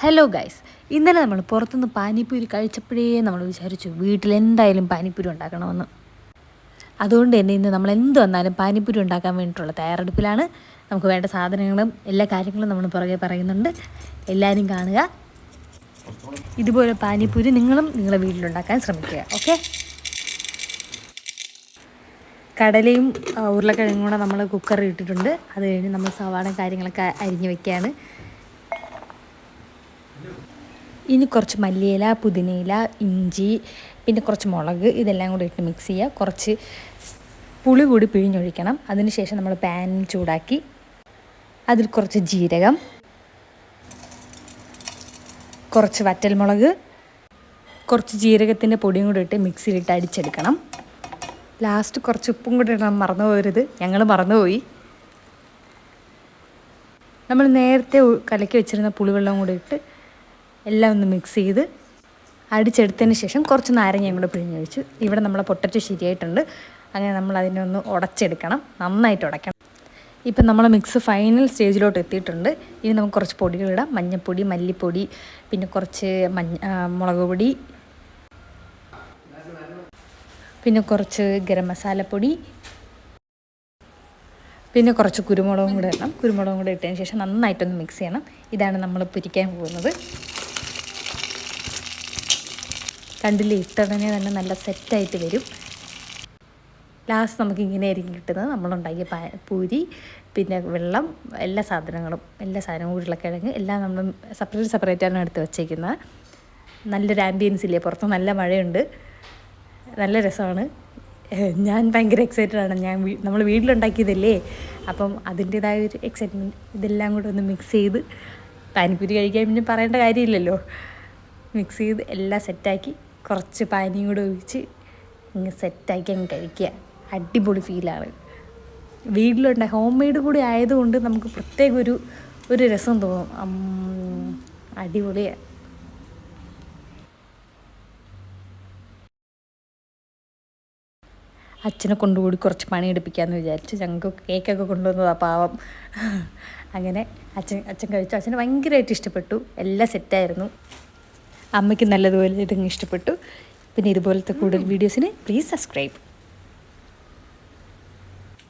Hello guys, ഇന്നലെ നമ്മൾ പുറത്തുനിന്ന് പാനിപ്പൂരി കഴിച്ചപ്പോഴേ നമ്മൾ വിചാരിച്ചു വീട്ടിലെന്തായാലും പാനിപ്പൂരി ഉണ്ടാക്കണമെന്ന്. അതുകൊണ്ട് തന്നെ ഇന്ന് നമ്മൾ എന്ത് വന്നാലും പാനിപ്പൂരി ഉണ്ടാക്കാൻ വേണ്ടിയിട്ടുള്ള തയ്യാറെടുപ്പിലാണ്. നമുക്ക് വേണ്ട സാധനങ്ങളും എല്ലാ കാര്യങ്ങളും നമ്മൾ പുറകെ പറയുന്നുണ്ട്. എല്ലാവരും കാണുക. ഇതുപോലെ പാനിപ്പൂരി നിങ്ങളും നിങ്ങളുടെ വീട്ടിലുണ്ടാക്കാൻ ശ്രമിക്കുക. ഓക്കെ, കടലയും ഉരുളക്കിഴങ്ങും കൂടെ നമ്മൾ കുക്കറിൽ ഇട്ടിട്ടുണ്ട്. അത് കഴിഞ്ഞ് നമ്മൾ സവാള കാര്യങ്ങളൊക്കെ അരിഞ്ഞ് വെക്കുകയാണ്. ഇനി കുറച്ച് മല്ലിയില, പുതിനയില, ഇഞ്ചി, പിന്നെ കുറച്ച് മുളക്, ഇതെല്ലാം കൂടി ഇട്ട് മിക്സ് ചെയ്യുക. കുറച്ച് പുളി കൂടി പിഴിഞ്ഞൊഴിക്കണം. അതിനുശേഷം നമ്മൾ പാൻ ചൂടാക്കി അതിൽ കുറച്ച് ജീരകം, കുറച്ച് വറ്റൽമുളക്, കുറച്ച് ജീരകത്തിൻ്റെ പൊടിയും കൂടി ഇട്ട് മിക്സിയിലിട്ട് അടിച്ചെടുക്കണം. ലാസ്റ്റ് കുറച്ച് ഉപ്പും കൂടി ഇടണം, മറന്നു പോകരുത്. ഞങ്ങൾ മറന്നുപോയി. നമ്മൾ നേരത്തെ കലക്കി വെച്ചിരുന്ന പുളിവെള്ളം കൂടി ഇട്ട് എല്ലാം ഒന്ന് മിക്സ് ചെയ്ത് അടിച്ചെടുത്തതിന് ശേഷം കുറച്ച് നാരങ്ങയും കൂടെ പിഴിഞ്ഞൊഴിച്ച് ഇവിടെ നമ്മളെ പൊട്ടറ്റോ ശരിയായിട്ടുണ്ട്. അങ്ങനെ നമ്മൾ അതിനെ ഒന്ന് ഉടച്ചെടുക്കണം, നന്നായിട്ട് ഉടയ്ക്കണം. ഇപ്പം നമ്മൾ മിക്സ് ഫൈനൽ സ്റ്റേജിലോട്ട് എത്തിയിട്ടുണ്ട്. ഇനി നമുക്ക് കുറച്ച് പൊടികളിടാം. മഞ്ഞൾപ്പൊടി, മല്ലിപ്പൊടി, പിന്നെ കുറച്ച് മുളക് പൊടി, പിന്നെ കുറച്ച് ഗരം മസാലപ്പൊടി, പിന്നെ കുറച്ച് കുരുമുളകും കൂടെ ഇടണം. കുരുമുളകും കൂടെ ഇട്ടതിന് ശേഷം നന്നായിട്ടൊന്ന് മിക്സ് ചെയ്യണം. ഇതാണ് നമ്മൾ പൊരിക്കാൻ പോകുന്നത്. കണ്ടില്ലേ, ഇട്ടടനെ തന്നെ നല്ല സെറ്റായിട്ട് വരും. ലാസ്റ്റ് നമുക്ക് ഇങ്ങനെ ആയിരിക്കും കിട്ടുന്നത്. നമ്മളുണ്ടാക്കിയ പൂരി, പിന്നെ വെള്ളം, എല്ലാ സാധനവും ഉരുളക്കിഴങ്ങ് എല്ലാം നമ്മൾ സെപ്പറേറ്റാണ് എടുത്ത് വെച്ചേക്കുന്നത്. നല്ലൊരു ആംബിയൻസ് ഇല്ലേ, പുറത്ത് നല്ല മഴയുണ്ട്, നല്ല രസമാണ്. ഞാൻ ഭയങ്കര എക്സൈറ്റഡാണ്. നമ്മൾ വീട്ടിലുണ്ടാക്കിയതല്ലേ, അപ്പം അതിൻ്റേതായ ഒരു എക്സൈറ്റ്മെൻറ്റ്. ഇതെല്ലാം കൂടെ ഒന്ന് മിക്സ് ചെയ്ത് പാനിപ്പൂരി കഴിക്കാൻ പിന്നെ പറയേണ്ട കാര്യമില്ലല്ലോ. മിക്സ് ചെയ്ത് എല്ലാം സെറ്റാക്കി കുറച്ച് പാനിയും കൂടെ ഒഴിച്ച് ഇങ്ങനെ സെറ്റാക്കി അങ്ങ് കഴിക്കുക. അടിപൊളി ഫീലാണ്. ഹോം മെയ്ഡ് കൂടി ആയതുകൊണ്ട് നമുക്ക് പ്രത്യേക ഒരു രസം തോന്നും. അടിപൊളിയാണ്. അച്ഛനെ കൊണ്ടുകൂടി കുറച്ച് പണിയെടുപ്പിക്കാമെന്ന് വിചാരിച്ച് ഞങ്ങൾക്ക് കേക്കൊക്കെ കൊണ്ടുവന്നതാണ് പാവം. അങ്ങനെ അച്ഛൻ കഴിച്ചു. അച്ഛന് ഭയങ്കരമായിട്ട് ഇഷ്ടപ്പെട്ടു. എല്ലാം സെറ്റായിരുന്നു. അമ്മയ്ക്ക് നല്ലതുപോലെ ഇതങ്ങ് ഇഷ്ടപ്പെട്ടു. പിന്നെ ഇതുപോലത്തെ കൂടുതൽ വീഡിയോസിന് പ്ലീസ് സബ്സ്ക്രൈബ്.